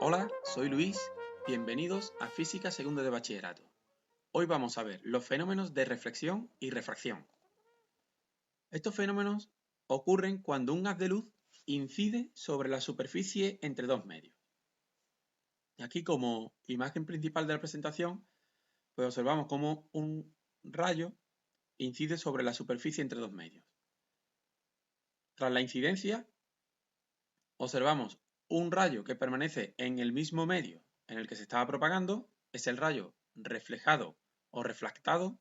Hola, soy Luis, bienvenidos a Física Segundo de Bachillerato. Hoy vamos a ver los fenómenos de reflexión y refracción. Estos fenómenos ocurren cuando un haz de luz incide sobre la superficie entre dos medios. Y aquí, como imagen principal de la presentación, pues observamos cómo un rayo incide sobre la superficie entre dos medios. Tras la incidencia, observamos un rayo que permanece en el mismo medio en el que se estaba propagando, es el rayo reflejado o refractado,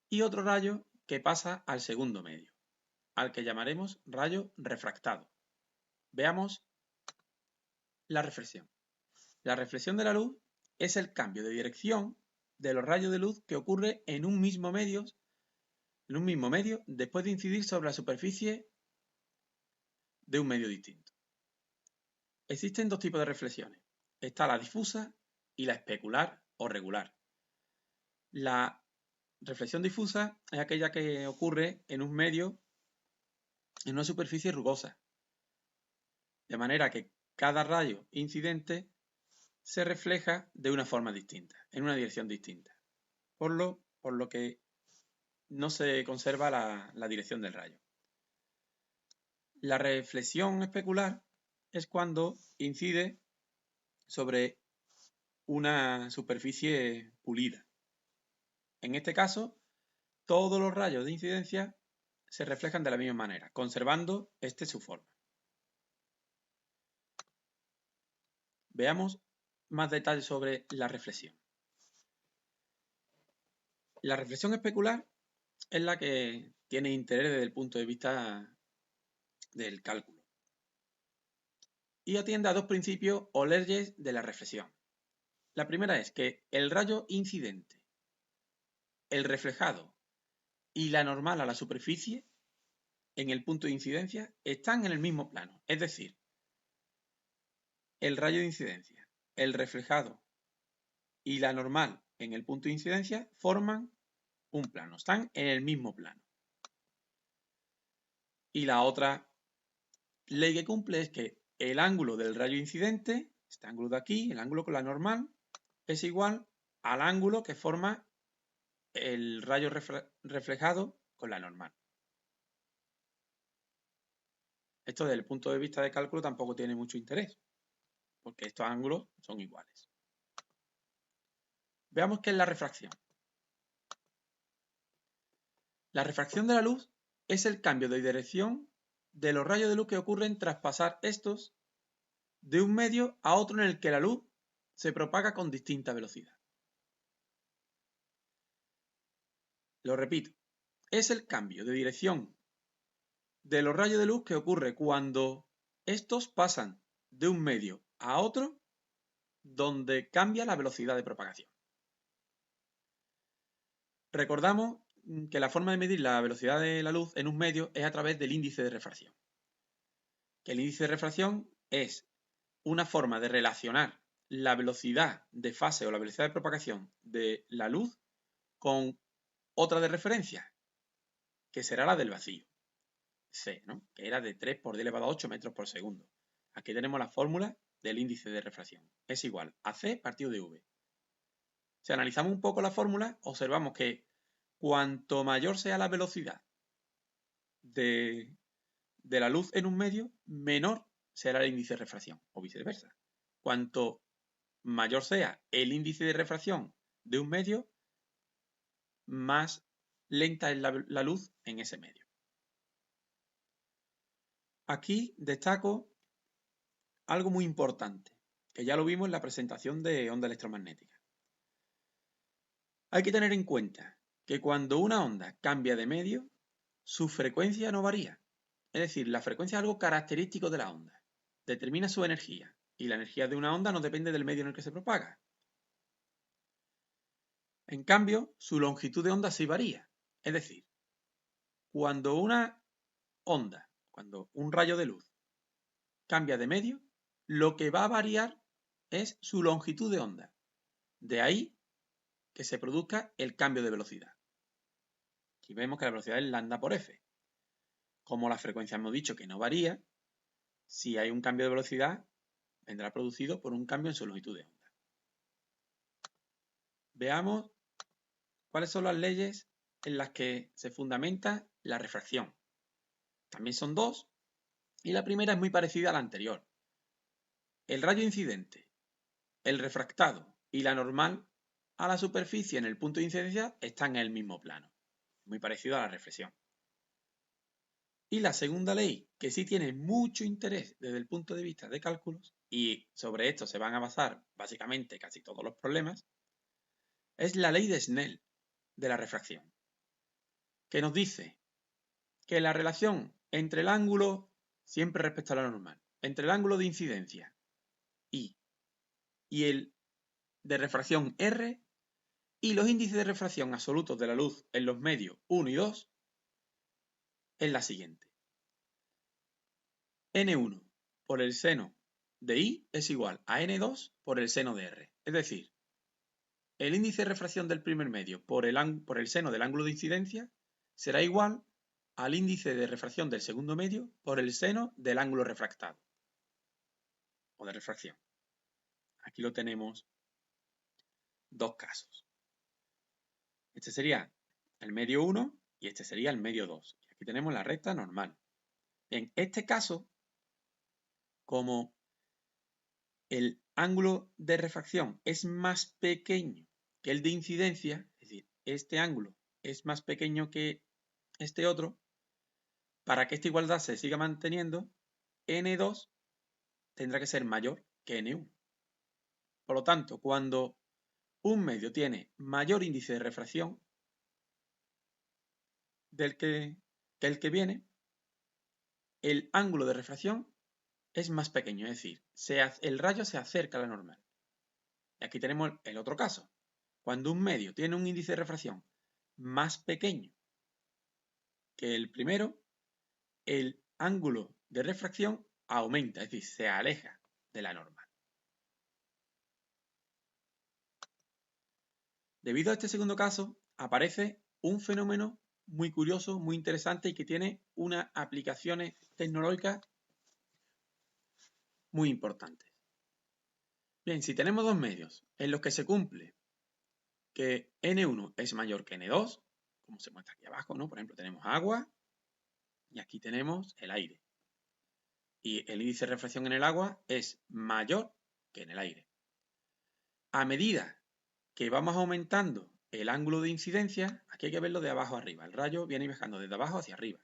y otro rayo que pasa al segundo medio, al que llamaremos rayo refractado. Veamos la reflexión. La reflexión de la luz es el cambio de dirección de los rayos de luz que ocurre en un mismo medio después de incidir sobre la superficie de un medio distinto. Existen dos tipos de reflexiones. Está la difusa y la especular o regular. La reflexión difusa es aquella que ocurre en un medio, en una superficie rugosa, de manera que cada rayo incidente se refleja de una forma distinta, en una dirección distinta, por lo que no se conserva la dirección del rayo. La reflexión especular es cuando incide sobre una superficie pulida. En este caso, todos los rayos de incidencia se reflejan de la misma manera, conservando su forma. Veamos más detalles sobre la reflexión. La reflexión especular es la que tiene interés desde el punto de vista del cálculo y atiende a dos principios o leyes de la reflexión. La primera es que el rayo incidente, el reflejado y la normal a la superficie en el punto de incidencia están en el mismo plano, es decir, el rayo de incidencia, el reflejado y la normal en el punto de incidencia forman un plano, están en el mismo plano. Y la otra ley que cumple es que el ángulo del rayo incidente, este ángulo de aquí, el ángulo con la normal, es igual al ángulo que forma el rayo reflejado con la normal. Esto desde el punto de vista de cálculo tampoco tiene mucho interés, porque estos ángulos son iguales. Veamos qué es la refracción. La refracción de la luz es el cambio de dirección de los rayos de luz que ocurren tras pasar estos de un medio a otro en el que la luz se propaga con distinta velocidad. Lo repito, es el cambio de dirección de los rayos de luz que ocurre cuando estos pasan de un medio a otro donde cambia la velocidad de propagación. Recordamos que la forma de medir la velocidad de la luz en un medio es a través del índice de refracción. Que el índice de refracción es una forma de relacionar la velocidad de fase o la velocidad de propagación de la luz con otra de referencia, que será la del vacío, C, ¿no? Que era de 3 por 10 elevado a 8 metros por segundo. Aquí tenemos la fórmula del índice de refracción. Es igual a C partido de V. Si analizamos un poco la fórmula, observamos que cuanto mayor sea la velocidad de la luz en un medio, menor será el índice de refracción, o viceversa. Cuanto mayor sea el índice de refracción de un medio, más lenta es la luz en ese medio. Aquí destaco algo muy importante, que ya lo vimos en la presentación de onda electromagnética. Hay que tener en cuenta que cuando una onda cambia de medio, su frecuencia no varía. Es decir, la frecuencia es algo característico de la onda. Determina su energía, y la energía de una onda no depende del medio en el que se propaga. En cambio, su longitud de onda sí varía. Es decir, cuando una onda, cuando un rayo de luz cambia de medio, lo que va a variar es su longitud de onda. De ahí que se produzca el cambio de velocidad. Aquí vemos que la velocidad es lambda por f. Como la frecuencia hemos dicho que no varía, si hay un cambio de velocidad, vendrá producido por un cambio en su longitud de onda. Veamos cuáles son las leyes en las que se fundamenta la refracción. También son dos, y la primera es muy parecida a la anterior. El rayo incidente, el refractado y la normal a la superficie en el punto de incidencia están en el mismo plano. Muy parecido a la reflexión. Y la segunda ley, que sí tiene mucho interés desde el punto de vista de cálculos, y sobre esto se van a basar básicamente casi todos los problemas, es la ley de Snell de la refracción, que nos dice que la relación entre el ángulo, siempre respecto a la normal, entre el ángulo de incidencia I y el de refracción R y los índices de refracción absolutos de la luz en los medios 1 y 2 es la siguiente. N1 por el seno de I es igual a N2 por el seno de R. Es decir, el índice de refracción del primer medio por el seno del ángulo de incidencia será igual al índice de refracción del segundo medio por el seno del ángulo refractado o de refracción. Aquí lo tenemos dos casos. Este sería el medio 1 y este sería el medio 2. Aquí tenemos la recta normal. En este caso, como el ángulo de refracción es más pequeño que el de incidencia, es decir, este ángulo es más pequeño que este otro, para que esta igualdad se siga manteniendo, N2 tendrá que ser mayor que N1. Por lo tanto, cuando un medio tiene mayor índice de refracción que el que viene, el ángulo de refracción es más pequeño, es decir, el rayo se acerca a la normal. Y aquí tenemos el otro caso. Cuando un medio tiene un índice de refracción más pequeño que el primero, el ángulo de refracción aumenta, es decir, se aleja de la normal. Debido a este segundo caso, aparece un fenómeno muy curioso, muy interesante y que tiene unas aplicaciones tecnológicas muy importantes. Bien, si tenemos dos medios en los que se cumple que N1 es mayor que N2, como se muestra aquí abajo, ¿no? Por ejemplo, tenemos agua y aquí tenemos el aire. Y el índice de refracción en el agua es mayor que en el aire. A medida que vamos aumentando el ángulo de incidencia, aquí hay que verlo de abajo a arriba. El rayo viene viajando desde abajo hacia arriba.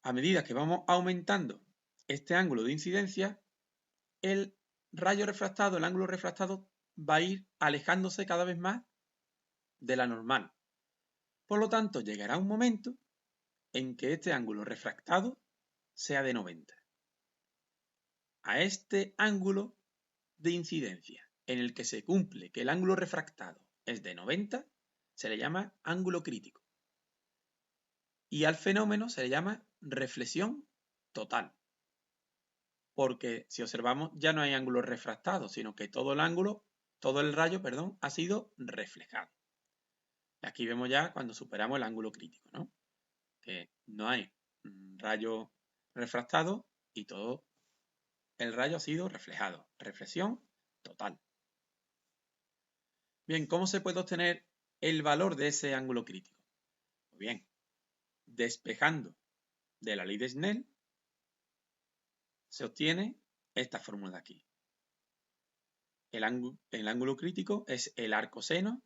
A medida que vamos aumentando este ángulo de incidencia, el rayo refractado, el ángulo refractado, va a ir alejándose cada vez más de la normal. Por lo tanto, llegará un momento en que este ángulo refractado sea de 90. A este ángulo de incidencia en el que se cumple que el ángulo refractado es de 90, se le llama ángulo crítico. Y al fenómeno se le llama reflexión total. Porque si observamos ya no hay ángulo refractado, sino que todo el rayo, ha sido reflejado. Y aquí vemos ya cuando superamos el ángulo crítico, ¿no? Que no hay rayo refractado y todo el rayo ha sido reflejado. Reflexión total. Bien, ¿cómo se puede obtener el valor de ese ángulo crítico? Pues bien, despejando de la ley de Snell, se obtiene esta fórmula de aquí. El ángulo crítico es el arcoseno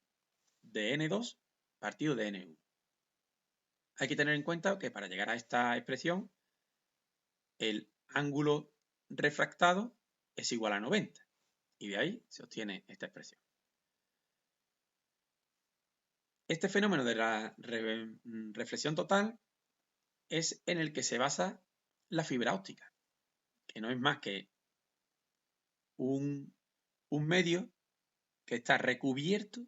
de N2 partido de N1. Hay que tener en cuenta que para llegar a esta expresión, el ángulo refractado es igual a 90. Y de ahí se obtiene esta expresión. Este fenómeno de la reflexión total es en el que se basa la fibra óptica, que no es más que un medio que está recubierto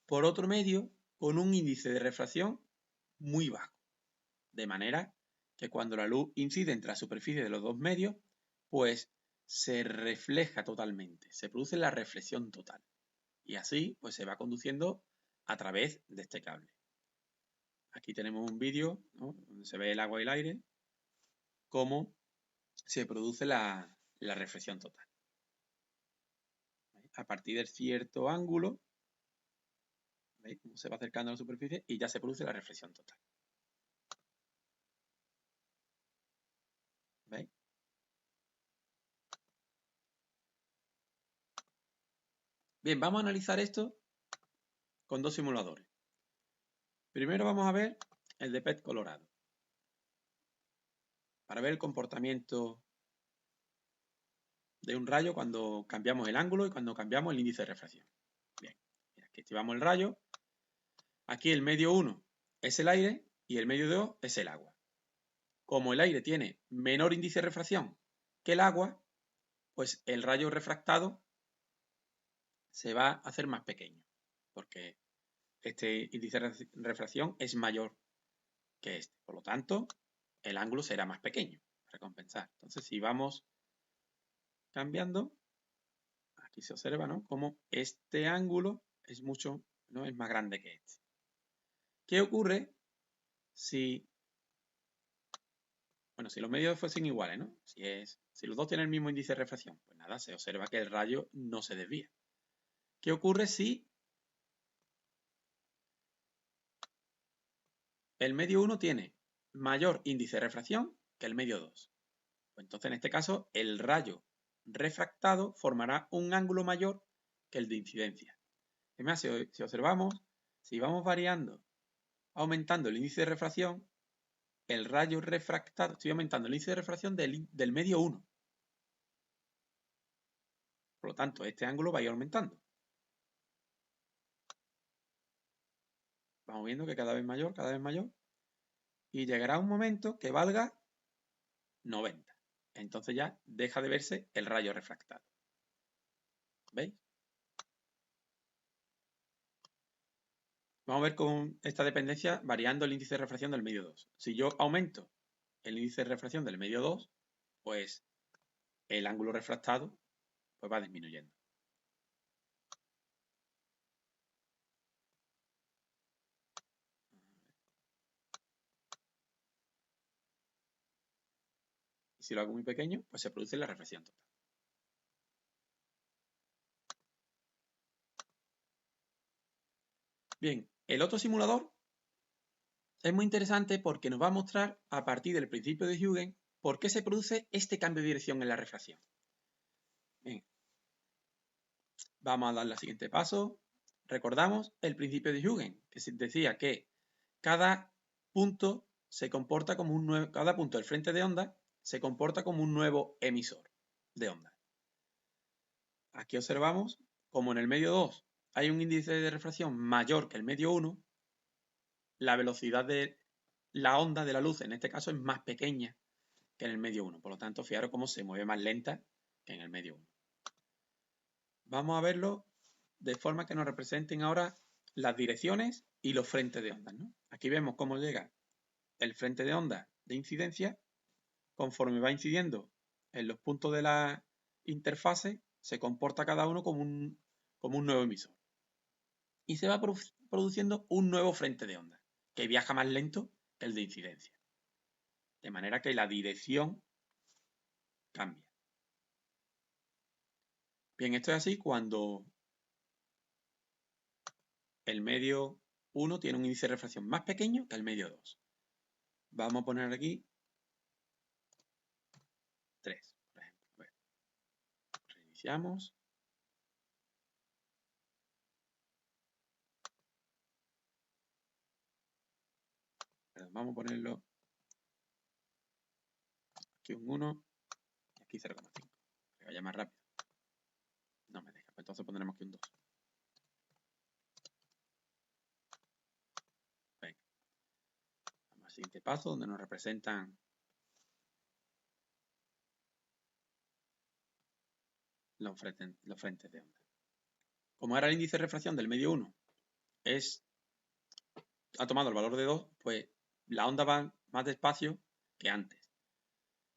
por otro medio con un índice de refracción muy bajo. De manera que cuando la luz incide entre la superficie de los dos medios, pues se refleja totalmente, se produce la reflexión total. Y así pues se va conduciendo a través de este cable. Aquí tenemos un vídeo, ¿no?, donde se ve el agua y el aire, cómo se produce la reflexión total. A partir de cierto ángulo, ¿veis cómo se va acercando a la superficie? Y ya se produce la reflexión total. ¿Veis? Bien, vamos a analizar esto con dos simuladores. Primero vamos a ver el de PET Colorado, para ver el comportamiento de un rayo cuando cambiamos el ángulo y cuando cambiamos el índice de refracción. Bien, aquí activamos el rayo. Aquí el medio 1 es el aire y el medio 2 es el agua. Como el aire tiene menor índice de refracción que el agua, pues el rayo refractado se va a hacer más pequeño, porque este índice de refracción es mayor que este. Por lo tanto, el ángulo será más pequeño para compensar. Entonces, si vamos cambiando, aquí se observa, ¿no?, como este ángulo es mucho, ¿no?, es más grande que este. ¿Qué ocurre si, bueno, si los medios fuesen iguales, ¿no? Si los dos tienen el mismo índice de refracción, pues nada, se observa que el rayo no se desvía. ¿Qué ocurre si el medio 1 tiene mayor índice de refracción que el medio 2? Pues entonces, en este caso, el rayo refractado formará un ángulo mayor que el de incidencia. Además, si observamos, si vamos variando, aumentando el índice de refracción, el rayo refractado, estoy aumentando el índice de refracción del medio 1. Por lo tanto, este ángulo va a ir aumentando. Vamos viendo que cada vez mayor, y llegará un momento que valga 90. Entonces ya deja de verse el rayo refractado. ¿Veis? Vamos a ver con esta dependencia variando el índice de refracción del medio 2. Si yo aumento el índice de refracción del medio 2, pues el ángulo refractado pues va disminuyendo. Y si lo hago muy pequeño, pues se produce la reflexión total. Bien, el otro simulador es muy interesante porque nos va a mostrar, a partir del principio de Huygens, por qué se produce este cambio de dirección en la refracción. Bien, vamos a dar el siguiente paso. Recordamos el principio de Huygens, que decía que cada punto se comporta como un nuevo, cada punto del frente de onda se comporta como un nuevo emisor de onda. Aquí observamos como en el medio 2 hay un índice de refracción mayor que el medio 1, la velocidad de la onda de la luz en este caso es más pequeña que en el medio 1. Por lo tanto, fijaros cómo se mueve más lenta que en el medio 1. Vamos a verlo de forma que nos representen ahora las direcciones y los frentes de ondas, ¿no? Aquí vemos cómo llega el frente de onda de incidencia. Conforme va incidiendo en los puntos de la interfase, se comporta cada uno como un nuevo emisor. Y se va produciendo un nuevo frente de onda, que viaja más lento que el de incidencia. De manera que la dirección cambia. Bien, esto es así cuando el medio 1 tiene un índice de refracción más pequeño que el medio 2. Vamos a poner aquí 3, por ejemplo. Bueno, reiniciamos. Perdón, vamos a ponerlo aquí un 1 y aquí 0,5. Que vaya más rápido. No me deja, pues entonces pondremos aquí un 2. Venga. Vamos al siguiente paso donde nos representan los frentes de onda. Como ahora el índice de refracción del medio 1 ha tomado el valor de 2, pues la onda va más despacio que antes.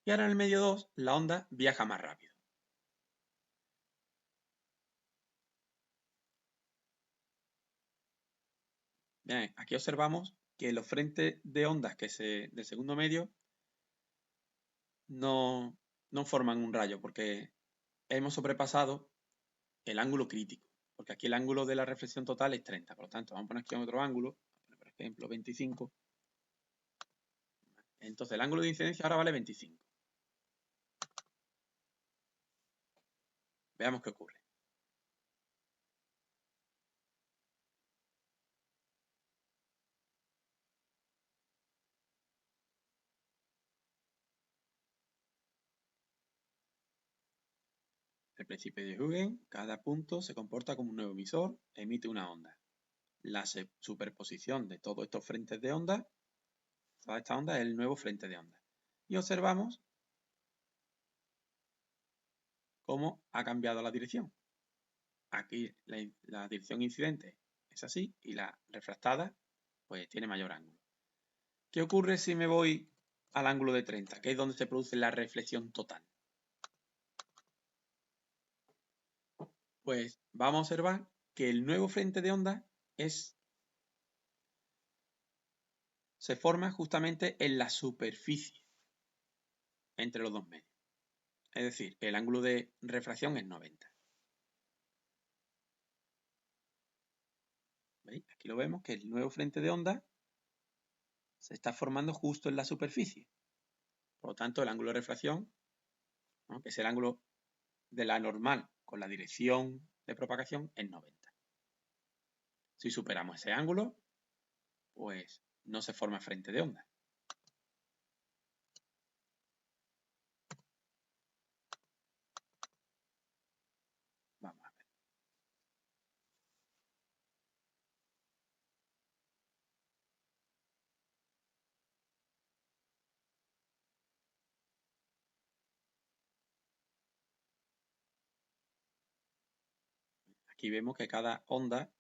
Y ahora en el medio 2 la onda viaja más rápido. Bien, aquí observamos que los frentes de ondas del segundo medio no forman un rayo, porque hemos sobrepasado el ángulo crítico, porque aquí el ángulo de la reflexión total es 30, por lo tanto vamos a poner aquí otro ángulo, por ejemplo 25, entonces el ángulo de incidencia ahora vale 25. Veamos qué ocurre. El principio de Huygens, cada punto se comporta como un nuevo emisor, emite una onda. La superposición de todos estos frentes de onda, toda esta onda es el nuevo frente de onda. Y observamos cómo ha cambiado la dirección. Aquí la dirección incidente es así y la refractada pues tiene mayor ángulo. ¿Qué ocurre si me voy al ángulo de 30, que es donde se produce la reflexión total? Pues vamos a observar que el nuevo frente de onda se forma justamente en la superficie entre los dos medios. Es decir, el ángulo de refracción es 90. ¿Veis? Aquí lo vemos que el nuevo frente de onda se está formando justo en la superficie. Por lo tanto, el ángulo de refracción, ¿no?, que es el ángulo de la normal con la dirección de propagación, es 90. Si superamos ese ángulo, pues no se forma frente de onda. Vamos a ver. Aquí vemos que cada onda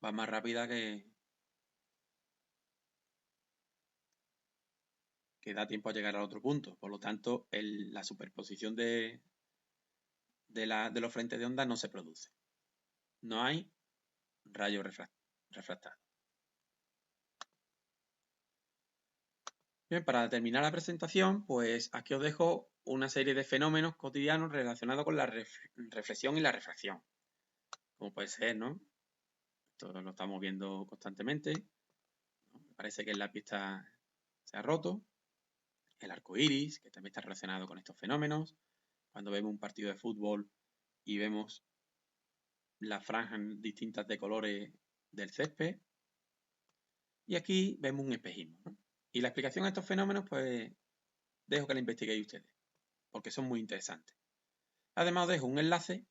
va más rápida que da tiempo a llegar al otro punto. Por lo tanto, la superposición de los frentes de onda no se produce. No hay rayo refractado. Bien, para terminar la presentación, pues aquí os dejo una serie de fenómenos cotidianos relacionados con la reflexión y la refracción. Como puede ser, ¿no? Esto lo estamos viendo constantemente. Me parece que en la pista se ha roto. El arco iris, que también está relacionado con estos fenómenos. Cuando vemos un partido de fútbol y vemos las franjas distintas de colores del césped. Y aquí vemos un espejismo, ¿no? Y la explicación a estos fenómenos, pues, dejo que la investiguéis ustedes, porque son muy interesantes. Además, os dejo un enlace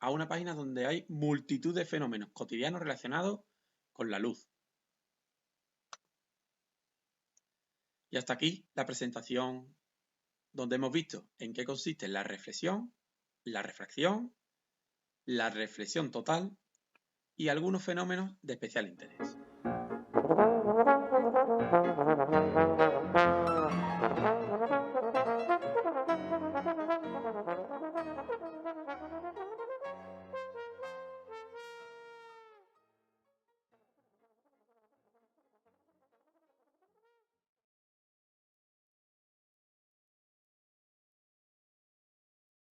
a una página donde hay multitud de fenómenos cotidianos relacionados con la luz. Y hasta aquí la presentación donde hemos visto en qué consiste la reflexión, la refracción, la reflexión total y algunos fenómenos de especial interés.